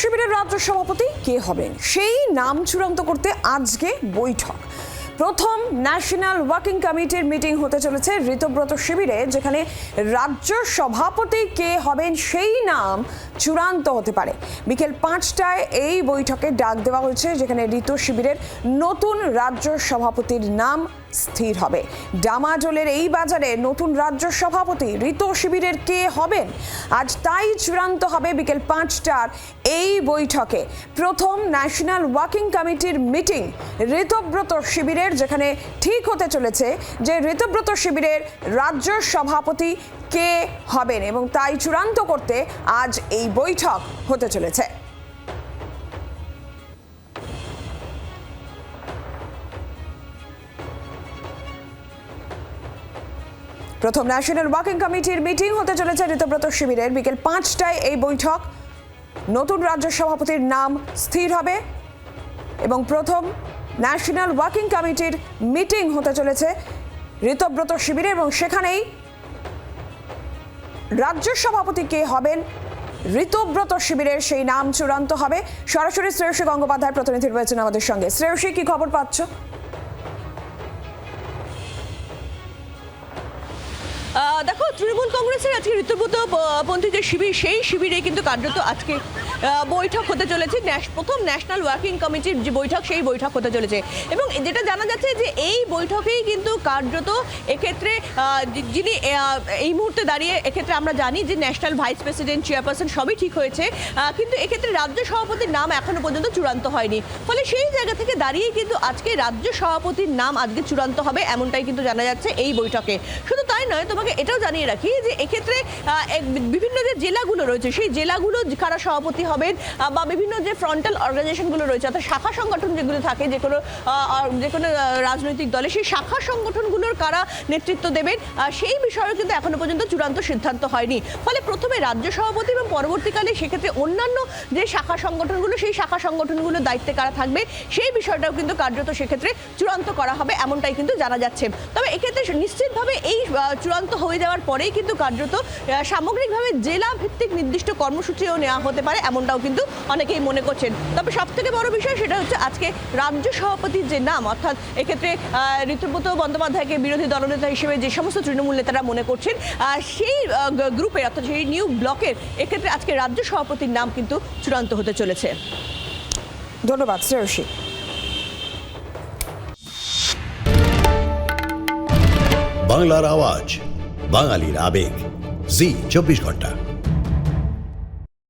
শিবিরের রাজ্য সভাপতি কে হবেন সেই নাম চূড়ান্ত করতে আজকে বৈঠক। প্রথম ন্যাশনাল ওয়ার্কিং কমিটির মিটিং হতে চলেছে ঋতব্রত শিবিরে, যেখানে রাজ্য সভাপতি কে হবেন সেই নাম চূড়ান্ত হতে পারে। বিকেল 5টায় এই বৈঠকে ডাক দেওয়া হয়েছে, যেখানে ঋত শিবিরের নতুন রাজ্য সভাপতির নাম স্থির হবে। ডামাডোলের এই বাজারে নতুন রাজ্য সভাপতি ঋত শিবিরের কে হবেন আজ তাই চূড়ান্ত হবে বিকেল 5টার এই বৈঠকে। প্রথম ন্যাশনাল ওয়ার্কিং কমিটির মিটিং ঋতব্রত শিবিরের, যেখানে ঠিক হতে চলেছে যে ঋতব্রত শিবিরের রাজ্য সভাপতি কে হবেন, এবং তাই চূড়ান্ত করতে আজ এই বৈঠক হতে চলেছে। প্রথম ন্যাশনাল ওয়ার্কিং কমিটির মিটিং হতে চলেছে ঋতব্রত শিবিরের, বিকেল 5টায় এই বৈঠক। নতুন রাজ্য সভাপতির নাম স্থির হবে এবং প্রথম ন্যাশনাল ওয়ার্কিং কমিটির মিটিং হতে চলেছে ঋতব্রত শিবিরে, এবং সেখানেই রাজ্য সভাপতি কে হবেন ঋতব্রত শিবিরের সেই নাম চূড়ান্ত হবে। সরাসরি শ্রেয়সী গঙ্গোপাধ্যায় প্রতিনিধি রয়েছেন আমাদের সঙ্গে। শ্রেয়সী, কি খবর পাচ্ছ? দেখো, তৃণমূল কংগ্রেসের আজকে ঋতব্রত পন্থী যে শিবির, সেই শিবিরে কিন্তু কার্যত আজকে বৈঠক হতে চলেছে। প্রথম ন্যাশনাল ওয়ার্কিং কমিটির যে বৈঠক, সেই বৈঠক হতে চলেছে, এবং যেটা জানা যাচ্ছে যে এই বৈঠকেই কিন্তু কার্যত এক্ষেত্রে যিনি এই মুহূর্তে দাঁড়িয়ে, এক্ষেত্রে আমরা জানি যে ন্যাশনাল ভাইস প্রেসিডেন্ট, চেয়ারপারসন সবই ঠিক হয়েছে, কিন্তু এক্ষেত্রে রাজ্য সভাপতির নাম এখনো পর্যন্ত চূড়ান্ত হয়নি। ফলে সেই জায়গা থেকে দাঁড়িয়েই কিন্তু আজকে রাজ্য সভাপতির নাম আজকে চূড়ান্ত হবে, এমনটাই কিন্তু জানা যাচ্ছে এই বৈঠকে। শুধু তাই নয়, তোমাকে এটাও জানিয়ে রাখি যে এক্ষেত্রে বিভিন্ন যে জেলাগুলো রয়েছে, সেই জেলাগুলো কারা সভাপতি হবেন, বা বিভিন্ন যে ফ্রন্টাল অর্গানাইজেশনগুলো রয়েছে, অর্থাৎ শাখা সংগঠন যেগুলো থাকে যে কোনো রাজনৈতিক দলে, সেই শাখা সংগঠনগুলোর কারা নেতৃত্ব দেবেন, সেই বিষয়েও কিন্তু এখনো পর্যন্ত চূড়ান্ত সিদ্ধান্ত হয়নি। ফলে প্রথমে রাজ্য সভাপতি এবং পরবর্তীকালে সেক্ষেত্রে অন্যান্য যে শাখা সংগঠনগুলো, সেই শাখা সংগঠনগুলোর দায়িত্বে কারা থাকবে, সেই বিষয়টাও কিন্তু কার্যত সেক্ষেত্রে চূড়ান্ত করা হবে, এমনটাই কিন্তু জানা যাচ্ছে। তবে এক্ষেত্রে নিশ্চিতভাবে এই চূড়ান্ত হয়ে যাওয়ার পরেই কিন্তু কার্যত সামগ্রিকভাবে জেলা ভিত্তিক নির্দিষ্ট কর্মসূচিও নেওয়া হতে পারে, এমনটাও কিন্তু অনেকেই মনে করছেন। তবে সব থেকে বড় বিষয় সেটা হচ্ছে আজকে রাজ্য সভাপতির যে নাম, অর্থাৎ এক্ষেত্রে ঋতব্রত বন্দ্যোপাধ্যায়কে বিরোধী দলনেতা হিসেবে যে সমস্ত তৃণমূল নেতারা মনে করছেন, সেই গ্রুপের, অর্থাৎ সেই নিউ ব্লকের এক্ষেত্রে আজকে রাজ্য সভাপতির নাম কিন্তু চূড়ান্ত হতে চলেছে। ধন্যবাদ শ্রেয়সী। বাংলার আওয়াজ, বাঙালির আবেগ, জি 24 ঘন্টা।